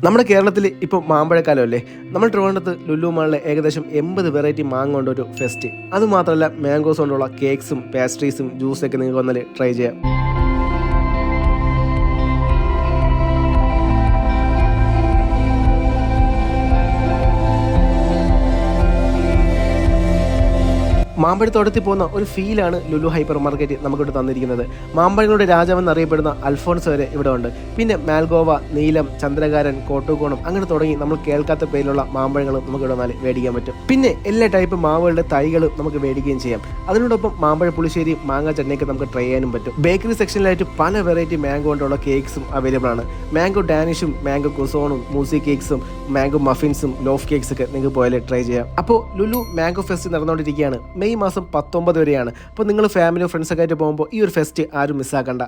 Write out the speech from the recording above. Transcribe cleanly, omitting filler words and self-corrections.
നമ്മുടെ കേരളത്തിൽ ഇപ്പോൾ മാമ്പഴക്കാലമല്ലേ. നമ്മൾ ട്രിവാൻഡ്രത്ത് ലുലു മാളിൽ ഏകദേശം 80 വെറൈറ്റി മാങ്ങ കൊണ്ട് ഒരു ഫെസ്റ്റ്. അതുമാത്രമല്ല മാംഗോസ് കൊണ്ടുള്ള കേക്ക്സും പാസ്ട്രീസും ജ്യൂസൊക്കെ നിങ്ങൾക്ക് വന്നാൽ ട്രൈ ചെയ്യാം. മാമ്പഴത്തോട്ടത്തിൽ പോകുന്ന ഒരു ഫീലാണ് ലുലു ഹൈപ്പർ മാർക്കറ്റ് നമുക്കിവിടെ തന്നിരിക്കുന്നത്. മാമ്പഴങ്ങളുടെ രാജാവെന്നറിയപ്പെടുന്ന അൽഫോൺസ് വരെ ഇവിടെ ഉണ്ട്. പിന്നെ മാൽഗോവ, നീലം, ചന്ദ്രകാരൻ, കോട്ടൂക്കോണം അങ്ങനെ തുടങ്ങി നമ്മൾ കേൾക്കാത്ത പേരിലുള്ള മാമ്പഴങ്ങളും നമുക്ക് ഇവിടെ വന്നാൽ മേടിക്കാൻ പറ്റും. പിന്നെ എല്ലാ ടൈപ്പ് മാവുകളുടെ തൈകളും നമുക്ക് മേടിക്കുകയും ചെയ്യാം. അതിനോടൊപ്പം മാമ്പഴ പുളിശ്ശേരി, മാങ്ങ ചട്നിയൊക്കെ നമുക്ക് ട്രൈ ചെയ്യാനും പറ്റും. ബേക്കറി സെക്ഷനിലായിട്ട് പല വെറൈറ്റി മാംഗോ കൊണ്ടുള്ള കേക്ക്സും അവൈലബിൾ ആണ്. മാംഗോ ഡാനിഷും മാംഗോ കുസോണും മൂസി കേക്ക്സും മാംഗോ മഫിൻസും ലോഫ് കേക്ക്സ് ഒക്കെ നിങ്ങൾക്ക് പോയാൽ ട്രൈ ചെയ്യാം. അപ്പോൾ ലുലു മാംഗോ ഫെസ്റ്റ് നടന്നുകൊണ്ടിരിക്കുകയാണ്. മെയ് മാസം 19 വരെയാണ്. അപ്പോൾ നിങ്ങൾ ഫാമിലിയോ ഫ്രണ്ട്സൊക്കെ ആയിട്ട് പോകുമ്പോൾ ഈ ഒരു ഫെസ്റ്റ് ആരും മിസ്സാക്കണ്ട.